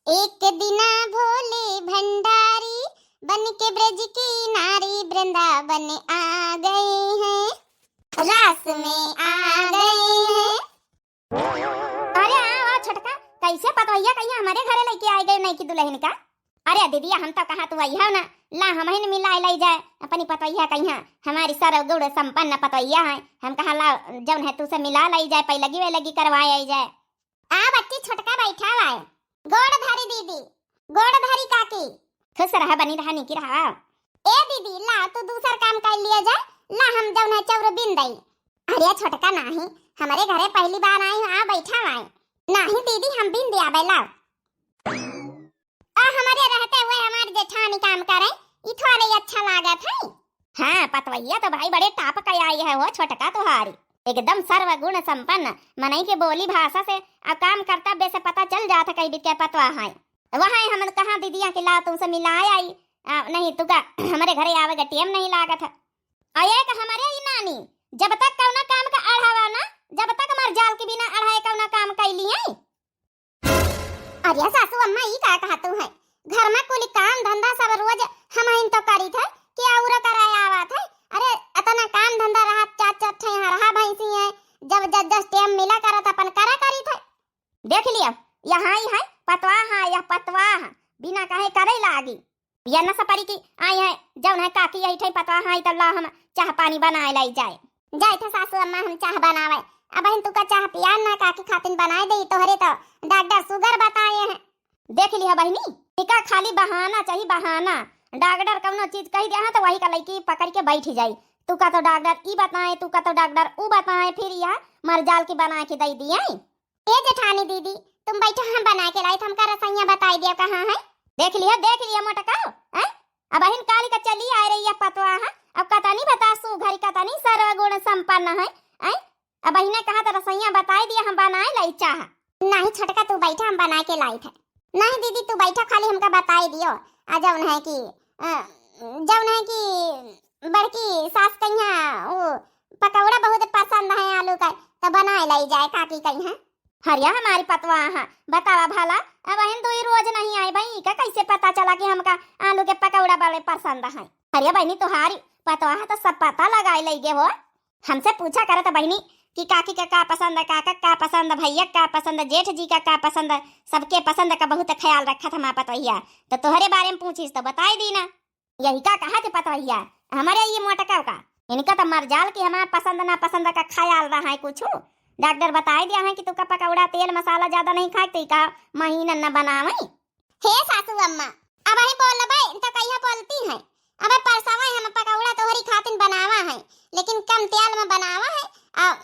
एक दिना भोले भंडारी बन के ब्रज की नारी वृंदावन आ गए हैं, रास में आ गए हैं। अरे आओ छटका, कैसे पतवैया कहिया हमारे घरे लेके आए गए नहीं की दुल्हन का। अरे दीदिया हम तो कहा तू आई ना, ला हमहिन मिला लाई जाए अपनी पतवैया कहिया हमारी सर गुड़ संपन्न पतवैया है। हम कहा ला जौन है तू से मिला लाई जाए, पैलगी वैलगी करवाए आई जाए। आ बच्ची छटका बैठा हुआ है, गोड़ धरी दीदी, गोड़ धरी काकी, खुश रहा बनी रहा निकी रहा। ए दीदी ला तू दूसर काम कर लिया जाए, ला हम जौन है चौर बिन दई। अरे छटका नहीं, हमारे घरे पहली बार आई हूँ, आ बैठा हुआ है। नहीं दीदी हम बिन दिया बैला, हमारे रहते हुए हमारी जेठानी काम करे, इथोरे अच्छा लागत है। हाँ पतवैया तो भाई बड़े टाप का आई है वो छटका तुहारी, एकदम सर्वगुण संपन्न, मनई के बोली भाषा से आ काम कर्तव्य से पता चल जाता कई बीत के पतवा है। वहाँ हम कहा दीदिया के ला तुमसे मिलाए आई, नहीं तू का हमारे घरे आवे गटियम नहीं लागत है। आये का हमारे ई नानी जब तक कौना काम का अढ़ावा ना, जब तक मर जाल के बिना अढ़ाए कौना काम कैली है। अरे सासू अम्मा ई का कहा तू है, घर में कुल काम धंधा सब रोज हम इन तो करी थे कि और कराया आवत है। अरे इतना काम धंधा रहा, चार चार ठे रहा भैंसी है, जब जब दस टाइम मिला करत अपन करा करी थे। देख लिया यहाँ ही है पतवा है या पतवा है, बिना कहे करे लागी या न सपरी की आई है जब है काकी यही थे पतवा है तो ला हम चाह पानी बनाए लाई जाए। जाए थे सासू अम्मा हम चाह बनावे, अब तू का चाह पिया ना काकी खातिन बनाए दे, तोहरे तो डॉक्टर शुगर बताए हैं। देख लिया बहनी, टिका खाली बहाना चाहिए बहाना, डॉक्टर कौनो चीज कही दिया तो वही का लड़की पकड़ के बैठ जाई। तू का तो डॉक्टर ई बताए, तू का तो डॉक्टर ऊ बताए, फिर यह मरजाल की बना के दे दिया। ए जेठानी दीदी तुम बैठो, हम बना के लाई, हमका रसैया बताई दिया कहाँ है। देख लिया मोटका हैं, अब बहन काली का चली आ रही है पतवा है, अब कता नहीं बता सु घर कता नहीं सर्वगुण संपन्न है। अब बहने कहा तो रसैया बताई दिया, हम बनाए लाई चाह। नहीं छटका तू बैठा, हम बना के लाई थे। नहीं दीदी तू बैठा, खाली हमका बताई दियो। आ जौन है कि बड़की सास कहिया वो पकौड़ा बहुत पसंद है आलू का, तो बनाए लाई जाए काकी कहिया। हरिया हमारी पतवा है, बतावा भला अब बहन तू ही रोज नहीं आई भाई का कैसे पता चला कि हमका आलू के पकौड़ा बड़े पसंद है। हरिया बहनी तुहारी पतवा है तो सब पता लगाए लगे हो, हमसे पूछा करे तो बहनी कि काकी का पसंद है, काका का पसंद है, भैया का पसंद है, जेठ जी का पसंद है, सबके पसंद का बहुत ख्याल रखा था हमारा पतवैया, तो तोहरे बारे में पूछीस तो बताई दी ना। यही का कहा थे पतवैया हमारे ये मोटका का, इनका तो मरजाल की हमारा पसंद ना पसंद का ख्याल रहा है कुछ। डॉक्टर बताई दिया है कि तू का पकौड़ा तेल मसाला ज्यादा नहीं खाती का महीना न बनावे। हे सासू अम्मा अब ही बोल भाई तो कहिया बोलती है, अब परसवा हम पकौड़ा तोहरी खातिन बनावा है, लेकिन कम तेल में बनावा है,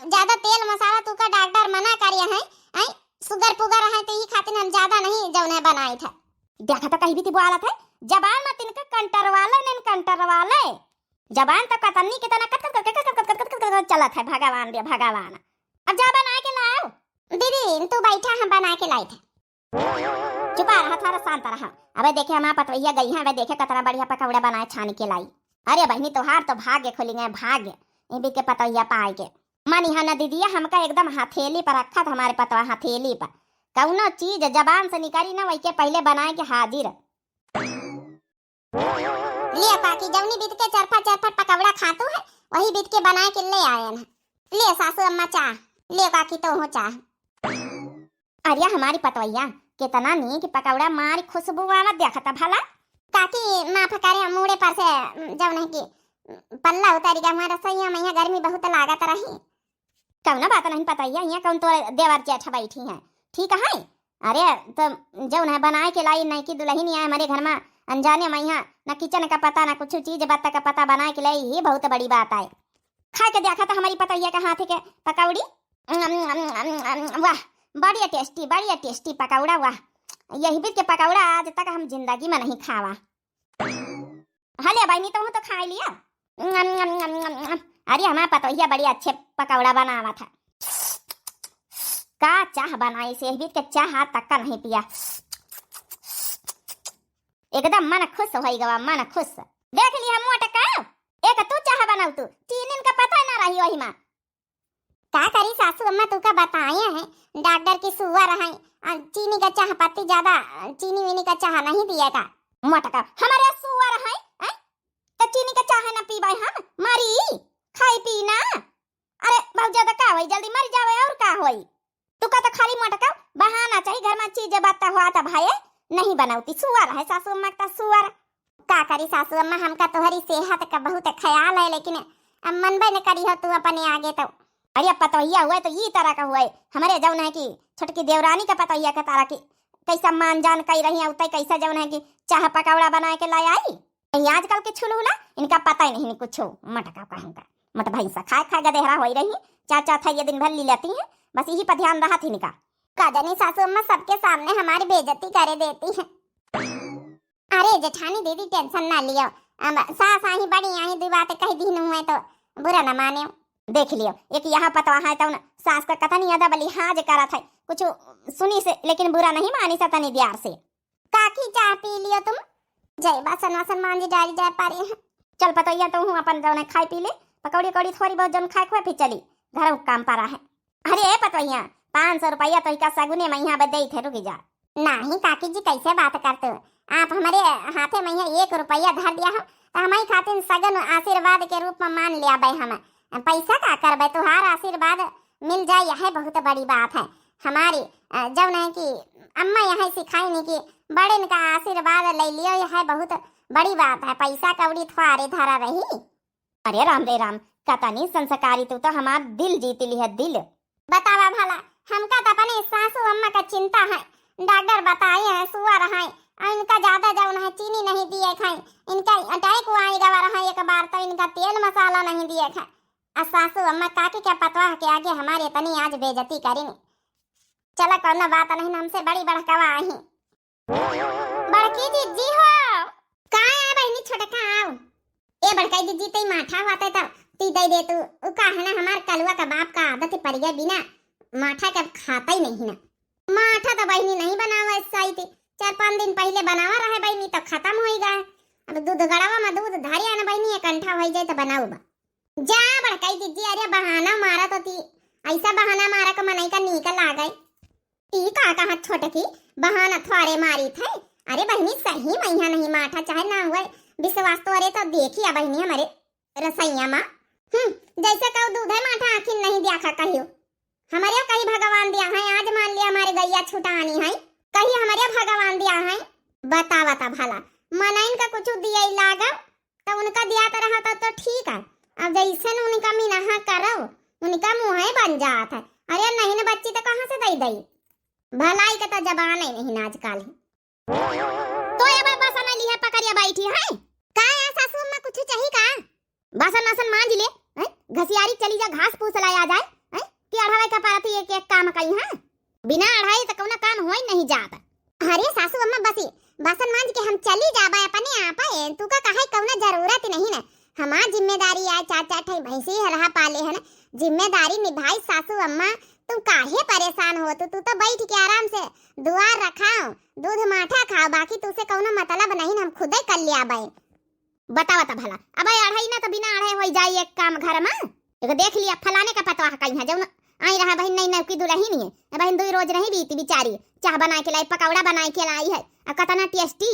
ज्यादा तेल मसाला तू का डॉक्टर मना करिया है, शुगर पुगर है तो ही खातिन हम ज्यादा नहीं जौन है बनाई था। देखा तो कहीं भी थी बोला था जबान मत इनका कंटर वाले जबान तो कतन्नी के तना कट चलत है। भगवान रे भगवान, अब जा बना के लाओ। दीदी तू बैठा, हम बना के लाई थे। चुपा रहा था, शांत रहा। अबे देखे हमारा पतवैया गई है, अबे देखे कतरा बढ़िया पकौड़ा बनाए छान के लाई। अरे बहनी तोहार तो भाग्य खुली गए, भाग्य ये के पतवैया पाए के मानी है ना दीदिया, हमका एकदम हथेली पर रखा था हमारे पतवा, हथेली पर कौनो चीज जबान से निकली ना वही के पहले बनाए के हाजिर। ले पाकी जौनी बीत के चरफा पकौड़ा खातू है वही बीत के बनाए के ले आए ना। ले सासू अम्मा चाह, ले काकी तो हो चाह। अरे हमारी पतवैया कितना नीक पकौड़ा मारी खुशबू वाला देखा था भला। काकी माफ करे मुड़े पर से जब नहीं की पल्ला उतारी गया हमारा सैया में, यहाँ गर्मी बहुत लागत रही। कौन बात नहीं पतैया, यहाँ कौन तो देवर जेठ बैठी है ठीक है। अरे तो जब है बनाए के लाई नहीं की दुल्हन आए हमारे घर में अनजाने में, यहाँ न किचन का पता न कुछ चीज बत्ता का पता, बनाए के लाई ही बहुत बड़ी बात है। खा के देखा था हमारी पतैया का हाथ के पकौड़ी, वाह बढ़िया टेस्टी पकौड़ा, वाह यही बीत के पकौड़ा आज तक हम जिंदगी में नहीं खावा। हले भाई नहीं तो खा लिया। अरे हमारा पतोहिया बड़ी अच्छे पकौड़ा बनावा था, का चाह बनाई से बीत के चाह तक का नहीं पिया, एकदम मन खुश हो गवा, मन खुश। देख लिया मोटका, एक तू चाह बनाऊ तू, तीन दिन का पता ना रही वही माँ। का करी सासू अम्मा तू का बताया है डॉक्टर की सुअर है चीनी का चाह पत्ती ज्यादा चीनी वीनी का चाह नहीं दिया का मोटका हमारे सुअर है तो चीनी का चाह ना पीबे हम मारी खाई पी ना अरे बहुत ज्यादा का होई जल्दी मर जावे और का होई तू का तो खाली मोटका बहाना चाहिए घर में चीज बात हुआ था भाई नहीं बनाऊती सुअर है सासू अम्मा का सुअर का करी सासू अम्मा हमका तोहरी सेहत का बहुत ख्याल है लेकिन अब मनबे न करी हो तू अपने आगे तो अरे पतोहिया हुआ तो ये तरह का हुआ हमारे जौन है कि छोटकी देवरानी का पतोहिया का तारा की कैसा मान जान कही रही है कैसा जौन है कि चाह पकौड़ा बना के लाई आई आजकल के छुलहुला इनका पता ही नहीं कुछ मटका कहूँगा मत भैंसा खाए खा गदेहरा हो रही चाचा था ये दिन भर ली लेती है बस यही पर ध्यान रहा थी इनका काजनी सासू अम्मा सबके सामने हमारी बेइज्जती करे देती है। अरे जेठानी दीदी टेंशन ना लियो सास आई बड़ी आई दी बातें कही दिन हुए तो बुरा न माने देख लियो एक यहाँ पतवा है तो सास का कथा नहीं अदा बली हाँ जे करा था कुछ सुनी से लेकिन बुरा नहीं मानी सतनी द्यार से काकी चाह पी लियो तुम जय बासन वासन मांझी डाली जाए पारे चल पतोहिया तो हूँ अपन जौन खाई पी ले पकौड़ी कौड़ी थोड़ी बहुत जौन खाए खुआ फिर चली घर काम पारा है। अरे पतोहिया 500 रुपया तो का सगुने में यहाँ दे थे रुक जा नहीं काकी जी कैसे बात करते हो आप हमारे हाथे में 1 रुपया धर दिया हो तो हमारी खातिर सगन आशीर्वाद के रूप में मान लिया भाई हम पैसा का करबे तुहार आशीर्वाद मिल जाए यह बहुत बड़ी बात है हमारी जब नहीं कि अम्मा यहाँ सिखाई नहीं कि बड़े का आशीर्वाद ले लियो यह बहुत बड़ी बात है पैसा कौड़ी थोड़े धरा रही। अरे राम रे राम कतनी संस्कारी तू तो हमार दिल जीत ली है दिल बतावा भला हमका तो अपने सासू अम्मा का चिंता है डॉक्टर बताए हैं सुअर है इनका ज्यादा जौन है चीनी नहीं दिए खाए इनका अटैक आएगा रहा एक बार तो इनका तेल मसाला नहीं दिए खाए सासू अम्मा काकी क्या पतवा के आगे हमारे तनी आज बेइज्जती करेंगे चला कौन बात नहीं हमसे बड़ी बड़कवा आई बड़की दीदी हो का है बहनी छोटका आओ ए बड़काई दीदी तई माठा होता तो ती दे दे तू उ का है ना हमार कलवा का बाप का आदत पड़ गया बिना माठा का खाता ही नहीं ना माठा तो बहनी नहीं बनावा सही थी 4-5 दिन पहले बनावा रहे बहनी तो खत्म हो गया अब दूध गड़ावा में दूध धारिया ना बहनी एक कंठा हो जाए तो बनाऊ बा जा बड़काई दीदी अरे बहाना मारा तो ती ऐसा बहाना मारा का मनई का निकल आ गई ई का कहा छोटकी बहाना थोड़े मारी थे अरे बहनी सही मैया नहीं माठा चाहे ना हुआ विश्वास तो अरे तो देखिए बहनी हमारे रसैया माँ जैसे कहो दूध है माठा आखिर नहीं दिया खा कहियो हमारे कहीं भगवान दिया है आज मान लिया हमारे गैया छुटानी है कहीं हमारे भगवान दिया है बता बता भला मनाइन का कुछ दिया लागा तो उनका दिया तो रहा तो ठीक है अब जैसे उनका मिनहा करो उनका मुँह बन जाता है अरे नहीं ना बच्ची तो कहाँ से दई दई भलाई का तो जबान ही नहीं आजकल तो ये बासन लिया पकड़िया बैठी है का सासू अम्मा कुछ चाहिए का बासन वासन मांज ले घसियारी चली जा घास फूस लाया जाए कि अढ़ाई का पारती एक एक काम कहीं है बिना अढ़ाई तो कौना काम हो ही नहीं जाता अरे सासू अम्मा बसी बासन मांज के हम चली जाबा अपने आप तू का कहे कौना जरूरत नहीं ना हमार जिम्मेदारी है चाचा ठई भैंसी रहा पाले है ना जिम्मेदारी निभाई सासू अम्मा तुम काहे परेशान हो तू तो बैठ के आराम से दुआर रखाओ दूध माठा खाओ बाकी तुसे कौनो मतलब नहीं हम खुद ही कर लिया बाई बतावा ता भला अब अढ़ाई ना तो बिना अढ़ाई हो जाए एक काम घर में एक देख लिया फलाने का पतवा कहीं है जब आई रहा बहन नहीं नौकी दुल्ही नहीं है बहन 2 रोज नहीं बीती बेचारी चाह बना के लाई पकौड़ा बना के लाई है कतना टेस्टी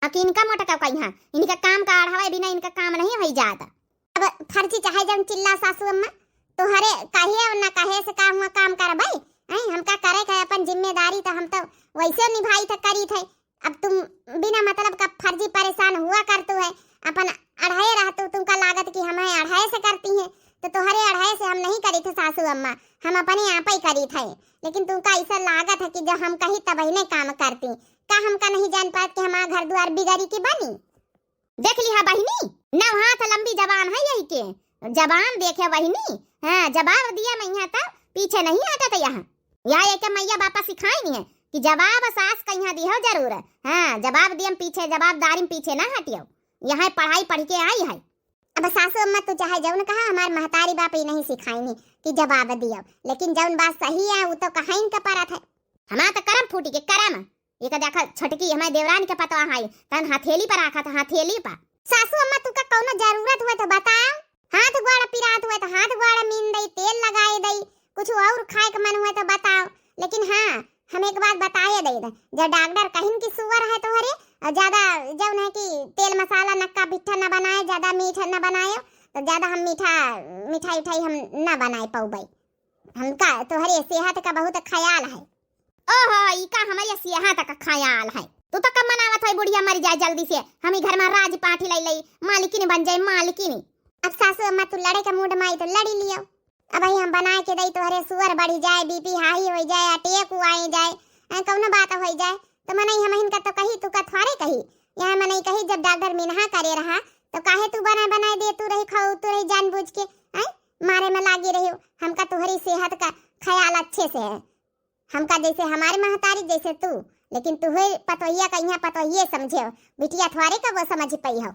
अब इनका मोटा कहीं है इनका काम का अढ़ाई बिना इनका काम नहीं हो जाता अब खर्ची चाहे जब चिल्ला सासू अम्मा तो हरे कहे और ना कहे से का हुआ काम कर भाई हमका करे का अपन जिम्मेदारी तो हम तो वैसे निभाई था करी थे अब तुम बिना मतलब का फर्जी परेशान हुआ करते है अपन अढ़ाई रहते तुमका लागत कि हमें अढ़ाई से करती है तो तुम्हारे अढ़ाई से हम नहीं करी थे सासू अम्मा हम अपने आप ही करी थे लेकिन तुमका ऐसा लागत है कि जब हम कहीं तब ही नहीं काम करती का हमका नहीं जान पात कि हमारा घर द्वार बिगाड़ी की बनी देख लिया बहनी नौ हाथ लंबी जबान है यही के जबान देखे बहनी हाँ जवाब दिया मैया तो पीछे नहीं आता था यहाँ एक मैया बापा सिखाई नहीं है कि जवाब सास का यहाँ दिया जरूर है हाँ जवाब दियम पीछे जवाबदारी पीछे ना हटियो यहाँ पढ़ाई पढ़ के आई है अब सासू अम्मा तो चाहे जौन कहा हमारे महतारी बाप ही नहीं सिखाई कि जवाब दियो लेकिन जौन बात सही है वो तो कहा इनका पारा था हमारा तो करम फूटी के करम एक देखा छटकी हमारे देवरान के पतवा है तन हथेली पर रखा था हथेली पर सासू अम्मा तू का कौनो जरूरत हुआ तो बताओ हाथ गोड़ पिरात हुआ तो हाथ गोड़ मीन दई तेल लगाए दई कुछ और खाए का मन हुआ तो बताओ। लेकिन हाँ, हम एक बात बताए दे जब डॉक्टर कहीं की सुअर है तो हरे ज्यादा जब है कि तेल मसाला नक्का बिट्ठा न बनाए, ज्यादा मीठा न बनाए, तो ज्यादा हम मिठाई उठाई हम न बनाए पाऊ भाई। हमका तो हरे सेहत का बहुत ख्याल है। ओहो, इका हमारे सेहत का ख्याल है। तू तो कब मनावत है बुढ़िया मर जाए जल्दी से, हम ही घर में राज पाठी लाई लाई मालिकिनी बन जाए मालिकिनी। अब सासू अम्मा तू लड़े का मूड में आई तो लड़ी लियो। अब ही हम बना के दई तो हरे सुअर बढ़ी जाए, बीपी हाई हो जाए, अटैक आई जाए, कौनो बात हो जाए तो मनई हम हिनका तो कही तू का थोड़े कही। यहाँ मनई कही जब डॉक्टर मिनहा करे रहा तो काहे तू बनाए दे तू रही खाऊ तू रही जानबूझ के मारे में लागी रही। हमका तुम्हारी सेहत का ख्याल अच्छे से है, हमका जैसे हमारे महतारी जैसे तू, लेकिन तुम्हें पतोहिया का यहाँ पतोहिए समझे हो, बिटिया थोड़े का वो समझ पाई हो।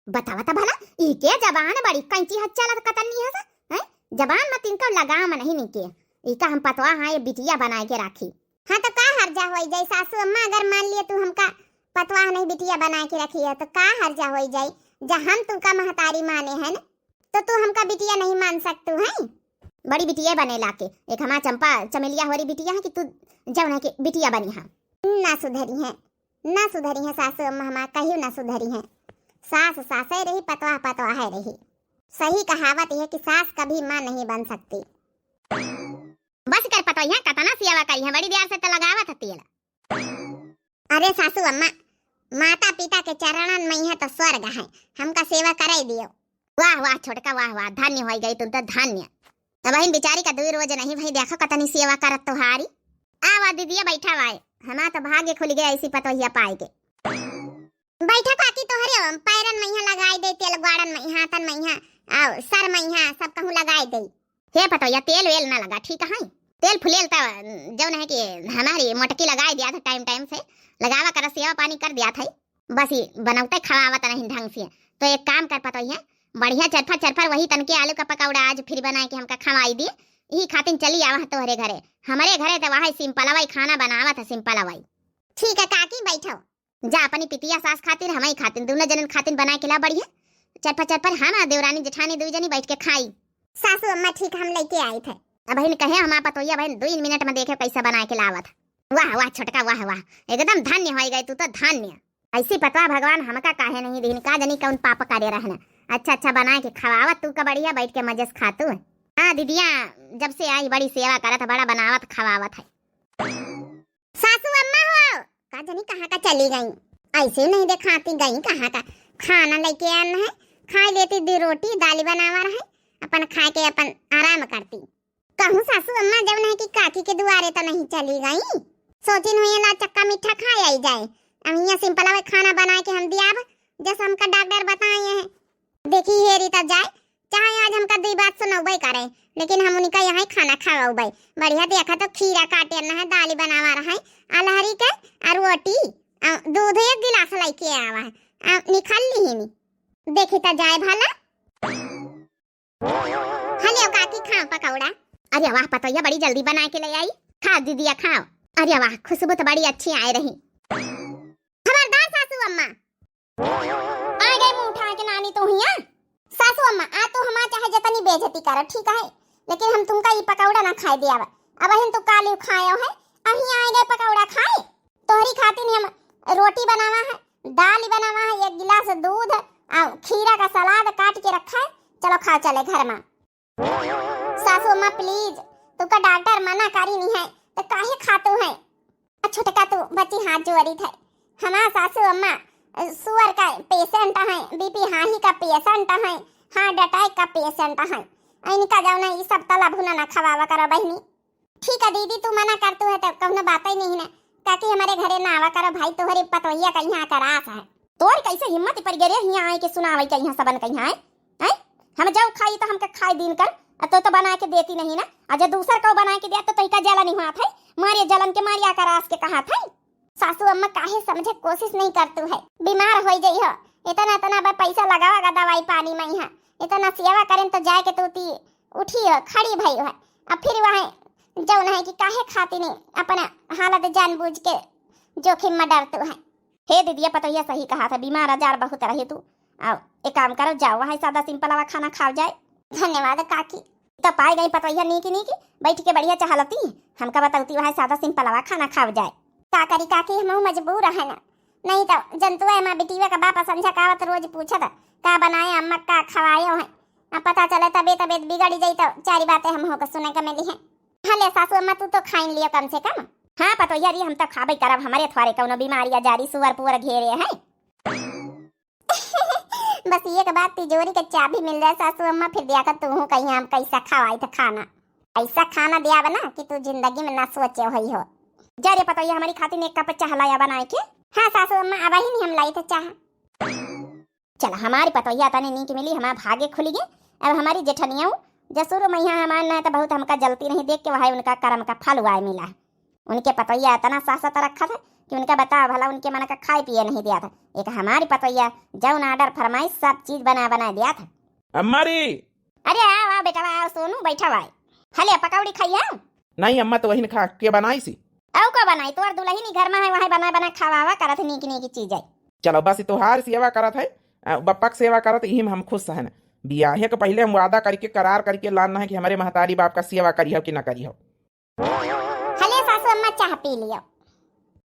बतावा तो भला ई के जबान बड़ी कैंची हच्चा लग कतनी है हैं, जबान मत इनका लगाम नहीं निके। इका हम पतवा हाँ ये बिटिया बनाए के राखी। हाँ तो का हर्जा हो जाए सासू अम्मा, अगर मान लिए तू हमका पतवा नहीं बिटिया बनाए के रखी है तो का हर्जा हो जाए। जब हम तुमका महतारी माने है ना तो तू हमका बिटिया नहीं मान सकतू है। बड़ी बिटिया बने लाके एक हमारा चंपा चमेलिया हो रही बिटिया है कि तू जब है कि बिटिया बनी है। ना सुधरी है, ना सुधरी है सासू अम्मा, हमारा कहीं ना सुधरी है। सास सासे रही, पतवा पतवा है रही। सही कहावत है कि सास कभी मां नहीं बन सकती। बस कर पतोहिया कतना सेवा करी है, बड़ी देर से तो लगावत हती है। अरे सासू अम्मा, माता पिता के चरणन में है तो स्वर्ग है, हमका सेवा कराई दियो। वाह वाह छोटका, वाह वाह, धन्य हो गई तुम तो धन्य। अब बहन बेचारी का 2 रोज नहीं भाई, देखो कतनी सेवा करत तोहारी। आवा दीदिया बैठा वाए, हमारा तो भाग्य खुल गया ऐसी पतोहिया पाए के। बैठा काकी तोहरे पैरन में यहाँ लगाई दे, तेल गाड़न में हाथन में यहाँ और सर में यहाँ सब कहूँ लगाई दे। हे पतोहिया तेल वेल ना लगा ठीक है, तेल फुलेल तो जौन है कि हमारी मोटकी लगाई दिया था, टाइम टाइम से लगावा कर सेवा पानी कर दिया था, बस ही बनावते खवावत नहीं ढंग से। तो एक काम कर पतोहिया, बढ़िया चरफर वही तनके आलू का पकौड़ा आज फिर बनाए के हमका खवाई दिए, यही खातिन चली आवा तोहरे घरे। हमारे घरे तो वही सिंपल हवाई खाना बनावा था, सिंपल हवाई। ठीक है काकी बैठो, जा अपनी पितिया सास खातिर हमारी खातिन दोनों जनन खातिन बना के ला बढ़िया चरफर हाँ देवरानी जेठानी 2 जनी बैठ के खाई। सासू अम्मा ठीक हम लेके आई थे। अब बहन कहे हमारा पतोहिया बहन 2 मिनट में देखे कैसे बना के लावत। वाह वाह छोटका, वाह वाह, एकदम धन्य हो गए तू तो धन्य। ऐसी पतवा भगवान हमका काहे नहीं दीन, का जनी कौन पाप करे रहना। अच्छा बना के खवावत तू का बढ़िया बैठ के मजे से खातू है। हाँ दीदिया जब से आई बड़ी सेवा करत, बड़ा बनावत खवावत है। सासू अम्मा हो का जनी कहाँ का चली गई, ऐसे नहीं दिखाती गई कहाँ का। खाना लेके आना है, खा लेती 2 रोटी दाली बनावा रहे, अपन खा के अपन आराम करती। कहूँ सासू अम्मा जब नहीं कि काकी के दुआरे तो नहीं चली गई, सोची हुई ला चक्का मीठा खाए आई जाए। अब यहाँ सिंपल है खाना बना के हम दिया जैसे हमका डॉक्टर बताए हैं। देखी हेरी तब जाए, चाहे आज हमका 2 बात सुनौबे करे, लेकिन हम उनका यहाँ खाना खाओ बढ़िया। देखा तो खीरा काटे ना है, दाली बनावा रहा है, अलहरी के और रोटी, दूध 1 गिलास लेके आवा है, निकाल ली ही नहीं। देखी तो जाए भला। हलियो काकी खाओ पकौड़ा। अरे वाह पतोहिया बड़ी जल्दी बना के ले आई, खा दीदिया खाओ। अरे वाह खुशबू तो बड़ी अच्छी आ रही। खबरदार सासू अम्मा, आ गई मुंह उठा के नानी तो हुई। सासू अम्मा आ तो हमार चाहे जतनी बेइज्जती करो ठीक है, लेकिन हम तुमका ये पकौड़ा ना खाए दिया। अब हम तो काली खायो है, अही आ गए पकौड़ा खाए। तोहरी खातिर हम रोटी बनावा है, दाल बनावा है, 1 गिलास दूध और खीरा का सलाद काट के रखा है, चलो खा चले घर में। सासू अम्मा प्लीज, तुमका डॉक्टर मना करी नहीं है तो काहे खातू है। छोटका तू बच्ची हाथ जोड़ी थे। हमारा सासू अम्मा सुअर का पेशेंट है, बीपी हाई का पेशेंट है, हार्ट अटैक का पेशेंट है। इनका जाओ ना ये सब तला भुना ना खवावा करो बहनी। ठीक है दीदी तू मना करतू है तो कहूँ बात ही नहीं ना, काकी हमारे घरे ना आवा करो भाई, तोहरे पतोहिया का यहाँ का रास है। तोर कैसे हिम्मत पर गिरे यहाँ आए के सुनावे के यहाँ सबन कहीं आए हैं। हम जाओ खाई तो हमका खाई दिन कर, तो बना के देती नहीं ना, अजय दूसर को बना के दिया तो तरीका जलन नहीं हुआ था, मारे जलन के मारिया का रास के कहा था। सासू अम्मा काहे समझे कोशिश नहीं करतू है, बीमार हो गई हो, इतना पैसा लगावागा दवाई पानी में, यहाँ इतना सेवा करें तो जाए के तूती उठी हो खड़ी भई हो। अब फिर वहाँ जौन है कि काहे खाती नहीं, अपना हालत जानबूझ के जोखिम में डरतू है। हे दीदिया पतोहिया सही कहा था, बीमार आजार बहुत रहे तू। आओ एक काम करो, जाओ वहाँ सादा सिंपल खाना खाओ जाए। धन्यवाद काकी। तो पाए गई पतवैया नीकी नीकी बैठ के बढ़िया चाहलती हमका बताती वहाँ सादा सिंपलवा खाना खाव जाए। का करी काकी हम मजबूर है ना, नहीं तो जंतु है माँ बेटीवा का बापा संझा कावत रोज पूछत का बनाए अम्मा का खवायो है। अब पता चले तबीयत बिगड़ी जाई तो चारी बातें हम होकर सुने का मिली है। हले सासू अम्मा तू तो खाइन लियो कम से कम। हाँ पतोहिया री हम तो खाबे करब, हमारे थोड़े कौनो बीमारियां जारी सुअर पुअर घेरे हैं। बस ये के बाद तिजोरी के चाबी मिल जाए सासू अम्मा, फिर दिया कर तू कहीं हम कैसा खवाई तो खाना ऐसा खाना दिया बना कि तू जिंदगी में ना सोचे हुई हो। जा रे पतोहिया हमारी खातिर एक कप चाह लाया बनाए के। हाँ सासू अम्मा अब ही नहीं हम लाई थे चाह। चल हमारी पतोहिया तने नीक मिली, हमारा भाग्य खुल गए। अब हमारी जेठनिया जसुर मैया हमारे ना तो बहुत हमका जलती नहीं देख के वहाँ उनका कर्म का फल हुआ मिला। उनके पतोहिया इतना सासा रखा था कि उनका बता भला उनके मन का खाए पिए नहीं दिया था। एक हमारी पतोहिया जौन आर्डर फरमाइश सब चीज बना दिया था। अम्मा रे। अरे आओ बेटा आओ सोनू बैठा हुआ है। हले पकौड़ी खाइया? नहीं अम्मा तो वही खा के बनाई सी। औ का बनाई तोर दुल्हनी घर में है वहाँ बना खावा करत नीक नीक चीज है। चलो बस तोहार सेवा करत है, बप्पा की सेवा करत ही हम खुश है। बियाहे के पहले हम वादा करके करार करके लाना है कि हमारे महतारी बाप का सेवा करी हो कि ना करी हो। हले सासू अम्मा चाह पी लियो।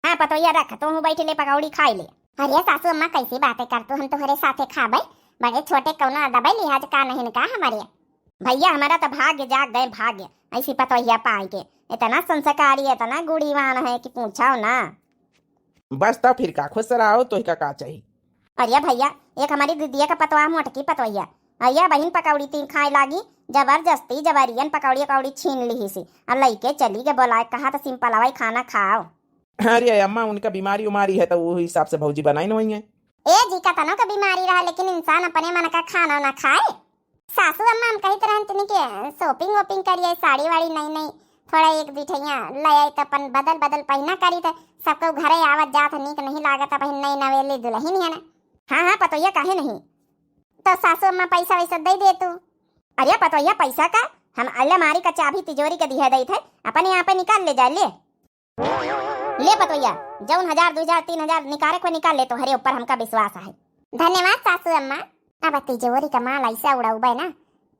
हाँ पतोहिया रख तो हूँ बैठे ले पकौड़ी खाई ले। अरे सासू अम्मा कैसी बातें कर तू, हम तुम्हारे साथे खाबे बड़े छोटे कौनो दबाई लिहाज का नहीं का हमारे भैया। हमारा तो भाग्य जाग गए भाग्य ऐसी पतोहिया पाए के। इतना संस्कारी इतना गुड़ीवान है कि पूछाओ ना। बस तब फिर का खुश रहो तो का चाहिए। अरे भैया एक हमारी दीदिया का पतवा मोटकी पतोहिया अय्या बहन पकौड़ी तीन खाए लागी जबरदस्ती जबरियन पकौड़ी छीन ली सी और लईके चली के बोलाए कहा तो सिंपल हवाई खाना खाओ। अरे अम्मा उनका बीमारी उमारी है तो वो हिसाब से भौजी बनाई न वही है। ए जी का तनो का बीमारी रहा लेकिन इंसान अपने मन का खाना ना खाए। सासू अम्मा हम कही तरह तनी के शॉपिंग वॉपिंग करिए साड़ी वाड़ी नहीं थोड़ा एक बिठैया ले आई तो अपन बदल पहना करी तो सबको घरे आवत जात नीक नहीं लागत बहन नई नवेली दुल्हन है ना। हाँ पतोहिया काहे नहीं तो सासू अम्मा पैसा वैसा दे दे तू। अरे पतोहिया पैसा का हम अलमारी का चाबी तिजोरी के दिया दी थे अपने यहाँ पे निकाल ले जा ले पतोहिया जौन 1000 2000 3000 निकाले को निकाल ले तो हरे ऊपर हमका विश्वास है। धन्यवाद सासू अम्मा। अब तिजोरी का माल ऐसा उड़ाऊबे ना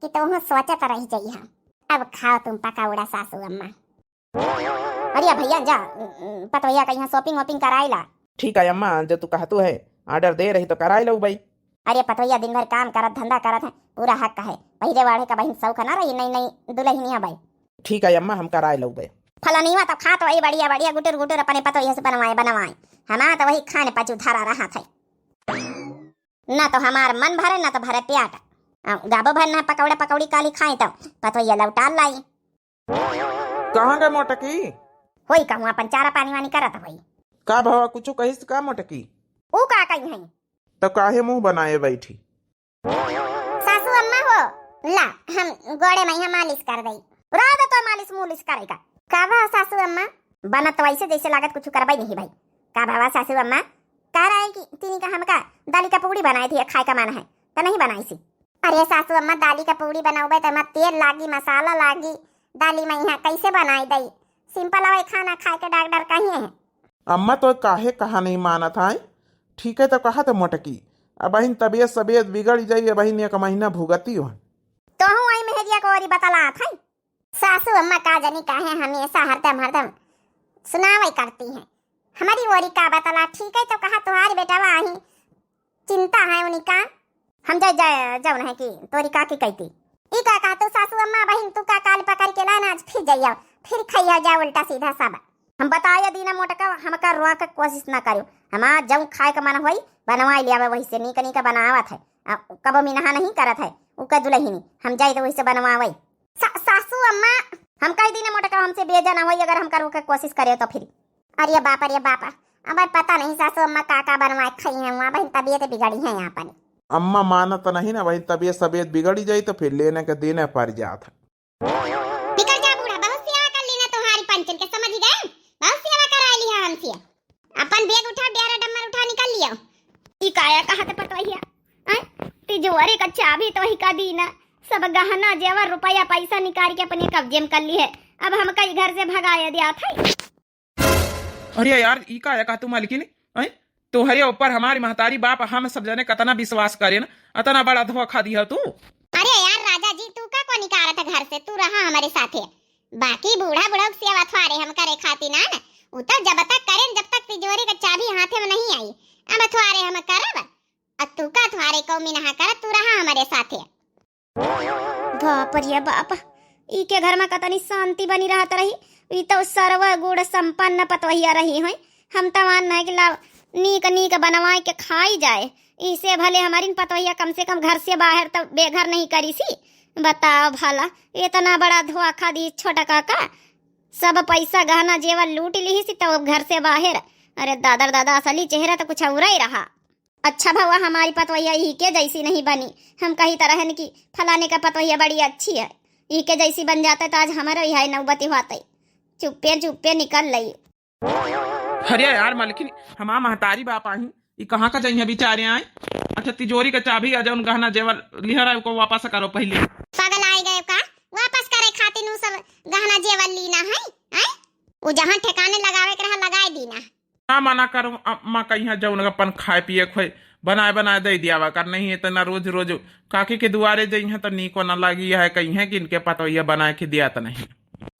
कि तुम सोचत रह जाइए। अब खाओ तुम पकौड़ा सासू अम्मा। अरे भैया जा पतोहिया का यहाँ शॉपिंग वॉपिंग कराई ला। ठीक है अम्मा जो तू कहतू है ऑर्डर दे रही तो कराई लो भाई। अरे पतोहिया दिन भर काम करत धंधा करत है पूरा हक है पहले वाड़े का बहन सौख ना रही नहीं दुल्हनिया भाई। ठीक है अम्मा हम कराई लो भाई। फलानीवा तो खा तो वही बढ़िया गुटर अपने पतोहिया से बनवाए हमारा तो वही खाने पाछू धारा रहा था ना तो हमार मन भरे ना तो भरे प्याट गाबो भर ना पकौड़ी काली खाए तो पतोहिया लौटा लाई। कहाँ गए मोटकी? होई कहूँ अपन चारा पानी वानी करत भाई। का भावा कुछ कहिस का मोटकी? ऊ का कही है तो काहे मुंह बनाए बैठी? सासू अम्मा हो ला हम गोड़े में मालिश कर दई रात तो मालिश करेगा। का भाव सासू अम्मा? बनत तो वैसे जैसे लागत कुछ करवाई नहीं भाई। का भावा सासू अम्मा कह रहा है कि तीनी का हमका दाली का पूड़ी बनाई थी खाए का मन है तो नहीं बनाई सी। अरे सासू अम्मा दाली का पूड़ी बनाओगे तो मैं तेल लागी मसाला लागी दाली में यहाँ कैसे बनाई दई सिंपल हवाई खाना खाए के डॉक्टर कहीं है। अम्मा तो काहे कहा नहीं माना था। ठीक है तो कहा तो मोटकी अब बहन तबियत बिगड़ जाइए बहन एक महीना भुगती हो तो हूँ आई मेहरिया को और बतला था। सासू अम्मा का जानी काहे हमेशा हरदम सुनावई करती हैं हमारी वोरी का बतला। ठीक है तो कहा तुम्हारी बेटा वही चिंता है उनका हम जौन है कि तोरी का की कहती ई का कहा तो सासू अम्मा बहन तू का काल पकड़ के लाना फिर जाइयो फिर खइया जा उल्टा सीधा सब हम बताया दीना मोटका हमका रोआ के कोशिश ना करियो। हमारा जब खाए का मन होई बनवाई लिया वही से नीक बनावत है कब मिनहा नहीं करत है उका दुल्हनी हम जाए तो वही से बनवावे। सासू अम्मा हम कह दी ना मोटका हमसे बेजा ना होई अगर हम करो के कोशिश करे तो फिर। अरे बापा अब पता नहीं सासू अम्मा का बनवाए खाई है वहाँ बहन तबीयत बिगड़ी है यहाँ पर। अम्मा माना तो नहीं ना बहन तबीयत बिगड़ी जाई तो फिर लेने के देने पड़ जात है। निकल जा बूढ़ा बहुत सेवा कर लेना तुम्हारी पंचन के समझ गए बहुत सेवा करा लिया हमसे। अपन बैग उठा डेरा डम्मर उठा निकल लियो। ई काया कहा ते पतोहिया तिजोरी का चाबी तो ही का दी ना सब गहना जेवर रुपया पैसा निकाल के अपने कब्जे में कर ली है अब हम कई घर से भगाया दिया था। अरे यार ई का कहा तू मालकिन तो हरे ऊपर हमारी महतारी बाप हम सब जने कतना विश्वास करे ना अतना बड़ा धोखा दिया तू। अरे यार राजा जी तू का को निकाला था घर से, तू रहा हमारे साथे। बाकी बूढ़ा बूढ़ा सेवा थवारे हम करे खाती ना उ तो जब तक करें जब तक तिजोरी का चाबी हाथे में नहीं आई अब थवारे हम करब। तू का थवारे को मिनहा कर, तू रहा हमारे साथे। बाप रे बाप, ई के घर में कतनी शांति बनी रहत रही। ई तो सर्व गुण संपन्न पतवहिया रही है। हम तो मान है कि लाव नीक नीक बनवाए के खाई जाए, इसे भले हमारी पतवहिया कम से कम घर से बाहर तो बेघर नहीं करी सी। बताओ भला, इतना बड़ा धोखा दी छोटा काका, सब पैसा गहना जेवर लूट ली सी तो घर से बाहर। अरे दादा दादा, असली चेहरा तो कुछ और ही रहा। अच्छा भवा हमारी पतवहिया ही के जैसी नहीं बनी। हम कही तरह की फलाने का पतवहिया बड़ी अच्छी है, ई के जैसी बन जाता तो आज हमारा यह नौबती होती। चुप्पे चुप्पे निकल लई। अरे यार मालकिन, हमारा महतारी बाप आई, ये कहाँ का जाइए बेचारे आए। अच्छा तिजोरी का चाबी आ जाओ, गहना जेवर लिहरा को वापस करो। पहले पागल आए गए का वापस करे खातिर नु सब गहना जेवर लीना है, हैं? वो जहां ठिकाने लगावे के रहा लगाए दीना। ना मना करो अम्मा, कहीं जाऊन अपन खाए पिए खोए बनाए बनाए दे दिया कर, नहीं इतना रोज रोज काकी के दुआरे जइहे तो नीको न लगी है। कहीं है कि इनके पतोहिया बनाए के दिया तो नहीं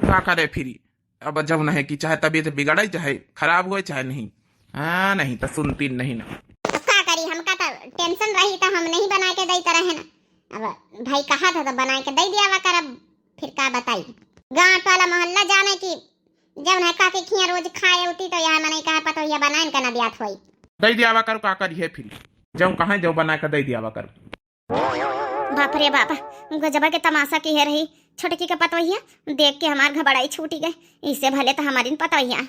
का करे फिर। अब जब नहीं कि चाहे तबीयत बिगड़े चाहे खराब हो चाहे नहीं, हाँ नहीं तो सुनती नहीं ना। तो का करी, हमका तो टेंशन रही तो हम नहीं बना के देते रहे ना। अब भाई कहा था तो बना के दे दिया कर। अब फिर का बताई, गांव वाला मोहल्ला जाने की जब है काके खिया रोज खाए होती तो यहाँ मैंने कहा पतोहिया बनाए का ना ब्यात होई दे दिया करो। का करिए फिर, जब कहाँ जो बना के दे दिया करो। बाप रे बाप, गजबा के तमाशा की है रही छोटकी के पतोहिया। देख के हमार घबराई छूटी गई। इससे भले तो हमारी पतोहिया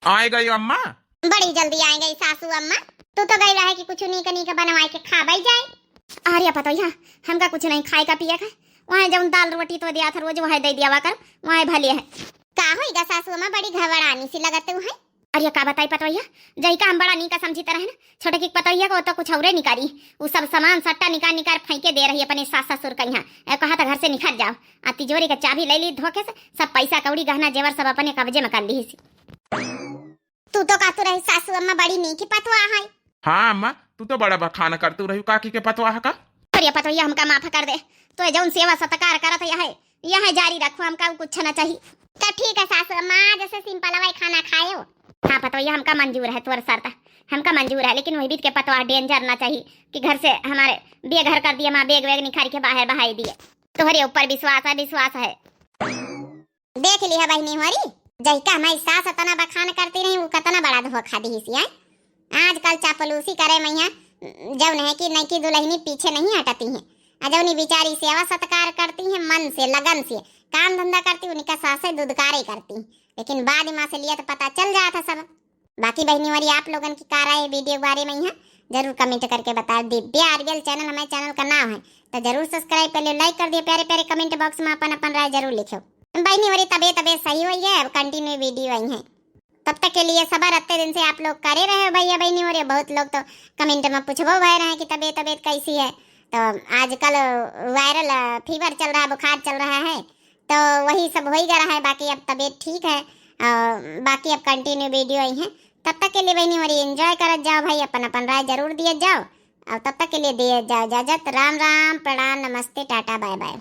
आए गई अम्मा, बड़ी जल्दी आए गई सासू अम्मा। तू तो गई रहे कि कुछ नीक नीक बनवाए के खाबाई जाए। अरे पतोहिया हमका कुछ नहीं खाए का पिए का, वहाँ जब दाल रोटी तो दिया था रोज वहाँ दे दिया कर, वहाँ भले है। का होगा सासू अम्मा, बड़ी घबरानी सी लगते हुए। अरे का बताई पतोहिया, जही का हम बड़ा नीका समझी तरह ना छोटे की पतोहिया को तो कुछ और निकारी। वो सब सामान सट्टा निकाल निकाल फेंके दे रही अपने सास ससुर का। यहाँ कहा था घर से निकल जाओ, आ तिजोरी का चाबी ले ली धोखे से, सब पैसा कौड़ी गहना जेवर सब अपने कब्जे में कर ली। तू तो कहतू रही सासू अम्मा बड़ी नीकी पतवा है। हाँ अम्मा, तू तो बड़ा बखान करतू रही काकी के पतवाह का। अरे पतोहिया हमका माफ कर दे, तो जौन सेवा सत्कार करत है यह जारी रखो, हमका कुछ ना चाहिए। तो ठीक है सासू अम्मा, जैसे सिंपल हवाई खाना खाए हो। हाँ पतोहिया हमका मंजूर है, तोर शर्त हमका मंजूर है, लेकिन वही बीत के पतवा डेंजर ना चाहिए कि घर से हमारे बेघर कर दिए, माँ बेग वेग निखार के बाहर बहाई दिए। तुम्हारे ऊपर विश्वास है, विश्वास है। देख लिया बहनी हमारी, जही का हमारी सास इतना बखान करती रही, वो कितना बड़ा धोखा दी है। आजकल चापलूसी करे मैया जब नहीं कि नहीं की दुल्हनी पीछे नहीं हटती है। अजौनी बेचारी सेवा सत्कार करती है, मन से लगन से काम धंधा करती, उनका सासे दुदकारे करती, लेकिन बाद माँ से लिया तो पता चल जाता सब। बाकी बहनी वाली आप लोगन की कार है वीडियो के बारे में यहाँ जरूर कमेंट करके बताओ। दिव्या आरबीएल चैनल हमारे चैनल का नाम है, तो जरूर सब्सक्राइब कर लियो, लाइक कर दियो, प्यारे प्यारे कमेंट बॉक्स में अपन अपन राय जरूर लिखो। बहनी वाली तबीयत सही हुई है, अब कंटिन्यू वीडियो आई है। तब तक के लिए सबर रखते दिन से आप लोग करे रहे भैया बहनी हो रहे। बहुत लोग तो कमेंट में पूछबो भय रहे कि तबीयत कैसी है। तो आजकल वायरल फीवर चल रहा है, बुखार चल रहा है, तो वही सब हो ही जा रहा है। बाकी अब तबीयत ठीक है, बाकी अब कंटिन्यू वीडियो आई है। तब तक के लिए बहनी हमारी एंजॉय कर जाओ भाई, अपन अपन राय जरूर दिए जाओ। और तब तक के लिए दिए जाओ इजाजत। राम राम, प्रणाम, नमस्ते, टाटा, बाय बाय।